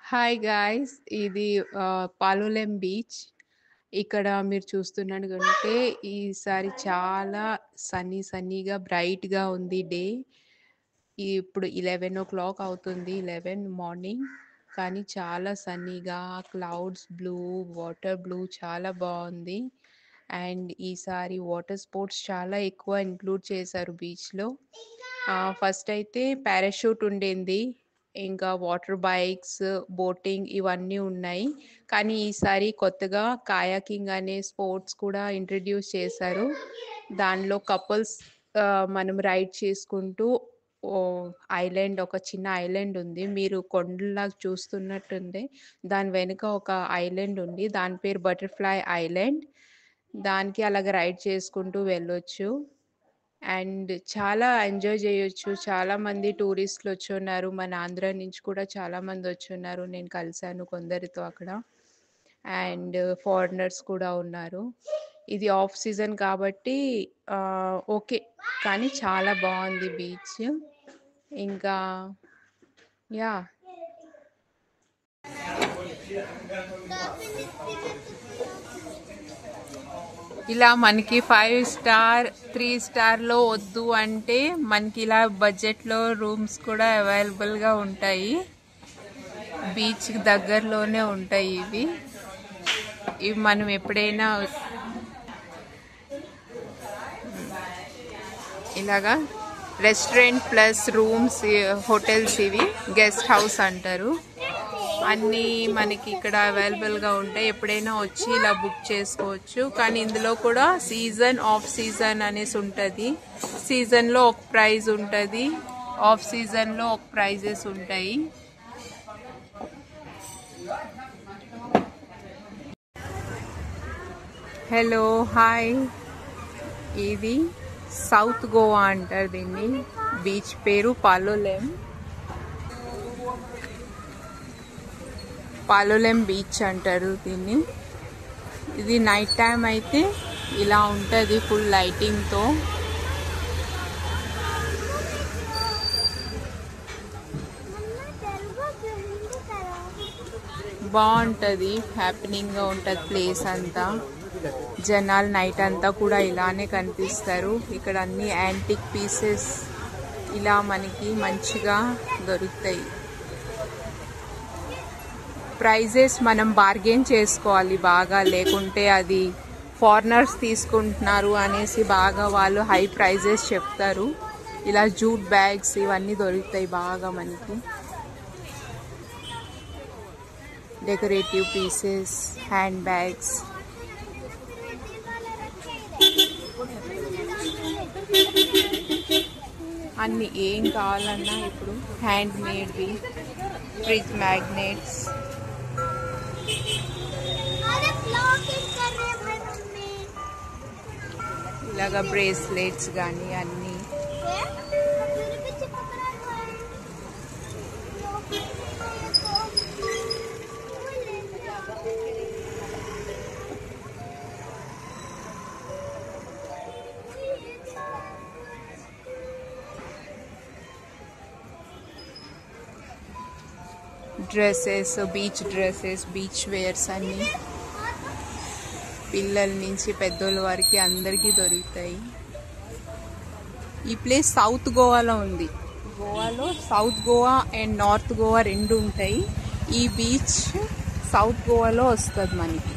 Hi guys! ఇది పాలోలెం beach. ఇక్కడ మీరు చూస్తున్నట్టుగుంటే ఈసారి చాలా సన్నీగా బ్రైట్‌గా ఉంది డే. ఇప్పుడు 11:00 అవుతుంది. 11 మార్నింగ్. కానీ చాలా సన్నీగా క్లౌడ్స్ బ్లూ, వాటర్ బ్లూ చాలా బావుంది. అండ్ ఈసారి వాటర్ స్పోర్ట్స్ చాలా ఎక్కువ ఇంక్లూడ్ చేశారు బీచ్‌లో. ఫస్ట్ అయితే పారాషూట్ ఉండింది. ఇంకా వాటర్ బైక్స్, బోటింగ్ ఇవన్నీ ఉన్నాయి. కానీ ఈసారి కొత్తగా కయాకింగ్ అనే స్పోర్ట్స్ కూడా ఇంట్రడ్యూస్ చేశారు. దానిలో కపుల్స్ మనం రైడ్ చేసుకుంటూ ఒక చిన్న ఐలాండ్ ఉంది. మీరు కొండల్లాగా చూస్తున్నట్టుంది. దాని వెనుక ఒక ఐలాండ్ ఉంది. దాని పేరు బటర్‌ఫ్లై ఐలాండ్. దానికి అలాగ రైడ్ చేసుకుంటూ వెళ్ళొచ్చు. అండ్ చాలా ఎంజాయ్ జేయొచ్చు. చాలామంది టూరిస్టులొచ్చున్నారు. మన ఆంధ్ర నుంచి కూడా చాలామందొచ్చున్నారు. నేను కలిసాను కొందరితో అక్కడ. అండ్ ఫారినర్స్ కూడా ఉన్నారు. ఇది ఆఫ్ సీజన్ కాబట్టి ఓకే. కానీ చాలా బావుంది బీచ్. ఇంకా యాహ్! ఇలా మనకి 5 స్టార్, 3 స్టార్‌లో వద్దు అంటే మనకి ఇలా బడ్జెట్‌లో రూమ్స్ కూడా అవైలబుల్‌గా ఉంటాయి. బీచ్‌కి దగ్గరలోనే ఉంటాయి ఇవి. ఇవి మనం ఎప్పుడైనా ఇలాగా రెస్టారెంట్ ప్లస్ రూమ్స్ హోటల్స్ ఇవి గెస్ట్ హౌస్ అంటారు. అన్నీ మనకి ఇక్కడ అవైలబుల్గా ఉంటాయి. ఎప్పుడైనా వచ్చి ఇలా బుక్ చేసుకోవచ్చు. కానీ ఇందులో కూడా సీజన్ ఆఫ్ సీజన్ అనేసి ఉంటుంది. సీజన్లో ఒక ప్రైజ్ ఉంటుంది, ఆఫ్ సీజన్లో ఒక ప్రైజెస్ ఉంటాయి. హలో హాయ్, ఇది సౌత్ గోవా అంటారు దీన్ని. బీచ్ పేరు పాలోలెం బీచ్ అంటారు దీన్ని. ఇది నైట్ టైం అయితే ఇలా ఉంటుంది ఫుల్ లైటింగ్తో. బాగుంటుంది, హ్యాపీనింగ్గా ఉంటుంది ప్లేస్ అంతా. జనాలు నైట్ అంతా కూడా ఇలానే కనిపిస్తారు. ఇక్కడ అన్ని యాంటిక్ పీసెస్ ఇలా మనకి మంచిగా దొరుకుతాయి. ప్రైజెస్ మనం బార్గెన్ చేసుకోవాలి బాగా, లేకుంటే అది ఫారినర్స్ తీసుకుంటున్నారు అనేసి బాగా వాళ్ళు హై ప్రైజెస్ చెప్తారు. ఇలా జూట్ బ్యాగ్స్ ఇవన్నీ దొరుకుతాయి బాగా మనకి. Decorative pieces, handbags. అన్ని ఏం కావాలన్నా ఇప్పుడు హ్యాండ్ మేడ్వి, ఫ్రిడ్జ్ మ్యాగ్నెట్స్, ఇలాగా బ్రేస్లెట్స్ కానీ అన్నీ. Dresses, beach dresses, beach wears అన్నీ పిల్లల నుంచి పెద్దోళ్ళ వరకు అందరికీ దొరుకుతాయి. ఈ ప్లేస్ సౌత్ గోవాలో ఉంది. గోవాలో south Goa and north Goa రెండు ఉంటాయి. ఈ బీచ్ సౌత్ గోవాలో వస్తుంది మనకి.